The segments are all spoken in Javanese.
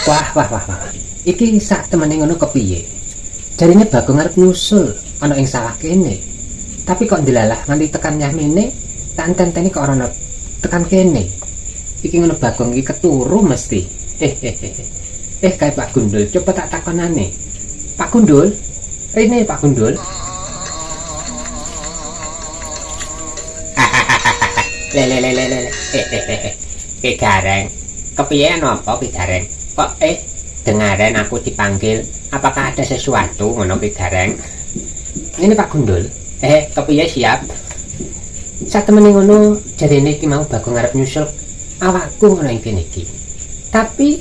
Wah. Iki sak temene ngono kepiye? Jarine Bagong arep nyusul ana ing sawah kene. Tapi kok ndelalah nganti tekan nyah mene, tak enteni kok ora tekan kene. Iki ngono Bagong iki keturu mesti. Kae Pak Gundul, coba tak takonane. Pak Gundul? Rene Pak Gundul. Le. Ki Gareng. Kepiye napa Ki Gareng? Kok dengaren aku dipanggil? Apakah ada sesuatu ngono Ki Gareng? Ini Pak Gundul. Kepiye siap? Sak temene ngono jarene iki mau Bagong arep nyusul awakku ngono ing kene iki. Tapi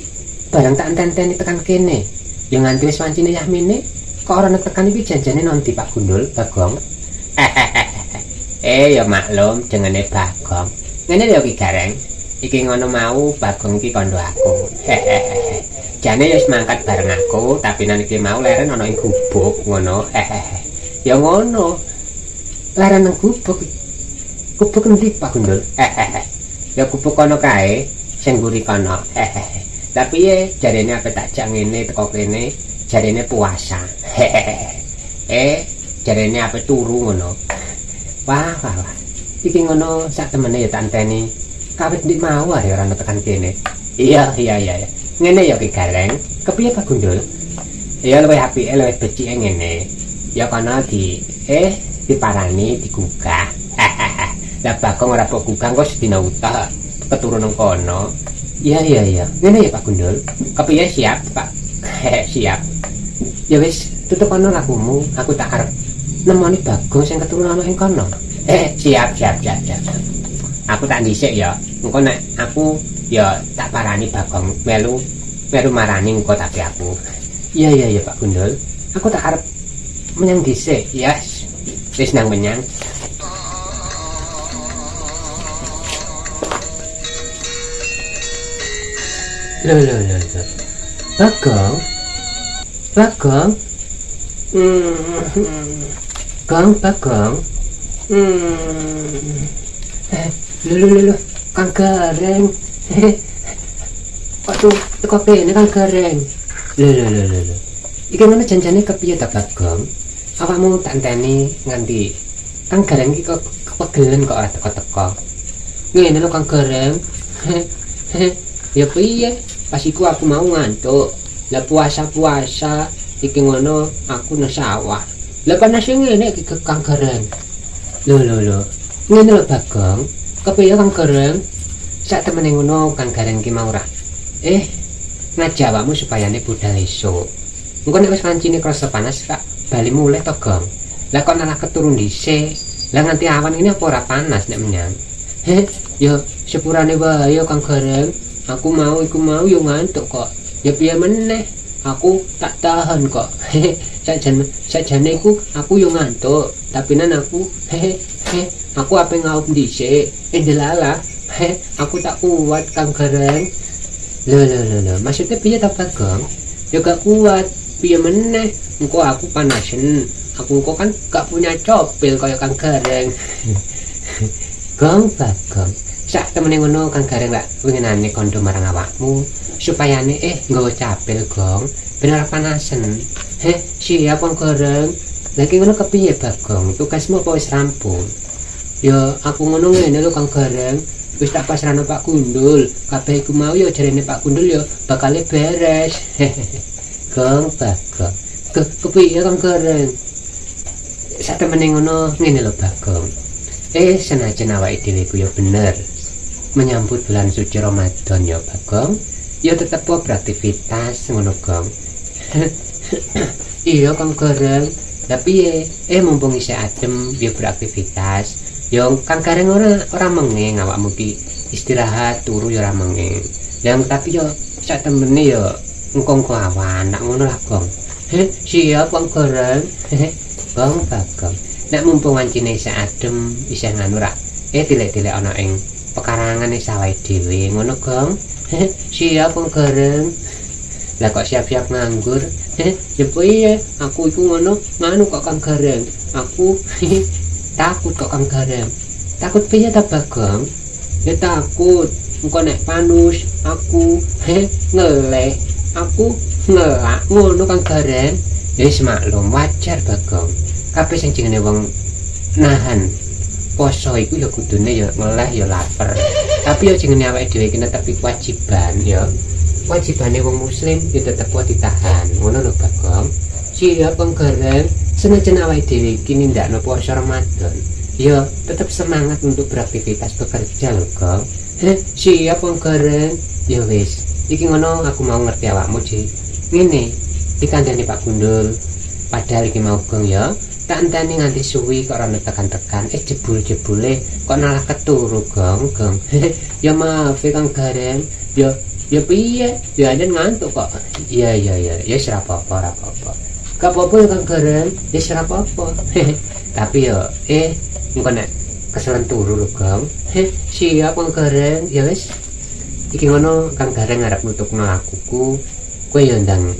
bareng tak enteni tekan kene, yo nganti wis wancine Yahmine, kok ora tekan iki janjane nanti Pak Gundul, Bagong. Ya maklum jenenge Bagong. Ngene lho Ki Gareng. Iki ngono mau Bagong iki kandha aku. Jane wis mangkat bareng aku, tapi nang iki mau leren ana ing gubuk ngono. Ya ngono. Leren nang gubuk. Gubuk endi Pak Gundul? Ya gubuk kono kae sing mburi kono. Tapi jarene apa tak jak ngene teko kene, jarene puasa. Jarene apa turu ngono. Wah. Iki ngono sak temene ya tak enteni. Kawit ndik mau ae ora tekan kene. Iya. Ngene ya Ki Gareng. Kepiye Pak Gundul? Ya luwih apike luwih becike ngene. Ya kono diparani digugah. Lah Bagong ora kok gugah kok sedina utah keturunan kono. Iya. Ngene ya Pak Gundul. Kepiye siap, Pak? Siap. Ya wis, tutup kono lakumu. Aku tak arep nemoni Bagong sing keturunan ing kono. Siap. Aku tak dhisik ya. Engko nek aku ya tak parani Bagong melu marani engko tapi aku. Iya Pak Gundul. Aku tak arep menyang dhisik. Ya. Wis nang menyang. Loh. Bagong. Bagong. Loh. Kang Gareng. Waduh, teko kene Kang Gareng. Loh. Iki ngono janjane kepiye ta Bagong? Awakmu tak enteni nganti Kang Gareng iki kok kepegelen kok ora teko-teko. Ngene lho Kang Gareng. Ya piye? Pas iku aku mau ngantuk. Lah puasa iki ngono aku nang sawah. Lah panas ngene iki Kang Gareng. Loh. Ngene lho Bagong. Kepiye Kang Gareng? Sak temene ngono Kang Gareng ki mau ora. Ngajak awakmu supayane budal esuk. Engko nek wis wancine krasa panas Kak, bali mulih to Gong. Lah kok malah keturun dhisik. Lah nganti awan ini apa ora panas nek menyang? Ya sepurane wae Kang Gareng. Aku mau yo ngantuk kok. Ya piye meneh? Aku tak tahan kok. Sajane aku yo ngantuk, tapi nan aku aku ape ngaup dhisik. Delala. Aku tak kuat Kang Gareng. Loh. Maksudnya piye ta Bagong? Ya gak kuat. Piye meneh? Engko aku panasen. Aku kok kan gak punya copil kaya Kang Gareng. Bagong. Sak temene ngono Kang Gareng lak winginane kandha marang awakmu supayane nggawa capil Gong ben ora panasen. Siap Kang Gareng. Lagi ngono kepiye Bagong? Tugasmu apa wis rampung? Ya aku ngono ngene lho Kang Gareng. Wis tak pasrahno Pak Gundul. Kabeh iku mau ya jarene Pak Gundul ya bakal beres. Bagong. Kepiye Kang Gareng? Sak temene ngono ngene lho Bagong. Senajan awake dhewe ku ya bener menyambut bulan suci Ramadan ya Bagong, ya tetep beraktivitas ngono Gong. Iya Kang Gareng, tapi mumpung isih adem ya beraktivitas. Ya Kang Gareng ora mengeng awakmu ki istirahat turu ya ora mengeng. Yang tapi ya sak temene ya engko awan nak ngono lah Gong. Siap Kang Gareng. Bagong. Nek mumpung wancine isih adem isih nganu ra. Dilek-dilek ana ing pekarangan sawah dhewe ngono Gong. Siap Kang Gareng. Lah kok siap-siap nganggur? Ya piye? Aku iku nganu kok Kang Gareng. Aku takut kok Kang Gareng. Takut piye ta Bagong? Ya takut engko nek panus aku ngeleh. aku ngelak ngono Kang Gareng. Ya wis maklum wajar Bagong. Kabeh sing jenenge wong nahan poso iku ya kudune ya ngeleh ya lapar. Tapi ya jenenge awake dhewe iki netepi kewajiban ya. Wajibane wong muslim ya tetep kuat ditahan. Ngono lho Bagong. Siap Kang Gareng, senajan awake dhewe iki nindakno puasa Ramadan, ya tetap semangat untuk beraktivitas bekerja lho Gong. Siap Kang Gareng. Ya wis, iki ngono aku mau ngerti awakmu Ji. Ngene, dikandani Pak Gundul. Padahal iki mau Gong ya. Tak enteni nganti suwi kok ora tekan-tekan. Jebul-jebule kok malah keturu Gong. Ya maaf Kang Gareng. Ya piye? Ya aden ngantuk kok. Iya ya ora apa-apa. Gak apa-apa ya Kang Gareng, ya ora apa-apa. Tapi ya engko nek keselen turu lho Gong. Siap Kang Gareng. Ya wis. Iki ngono Kang Gareng arep nutupno akuku. Kowe ya ndang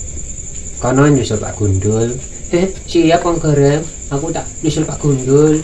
kono nyusul Pak Gundul. Siap Kang Gareng. Aku tak nyusul Pak Gundul.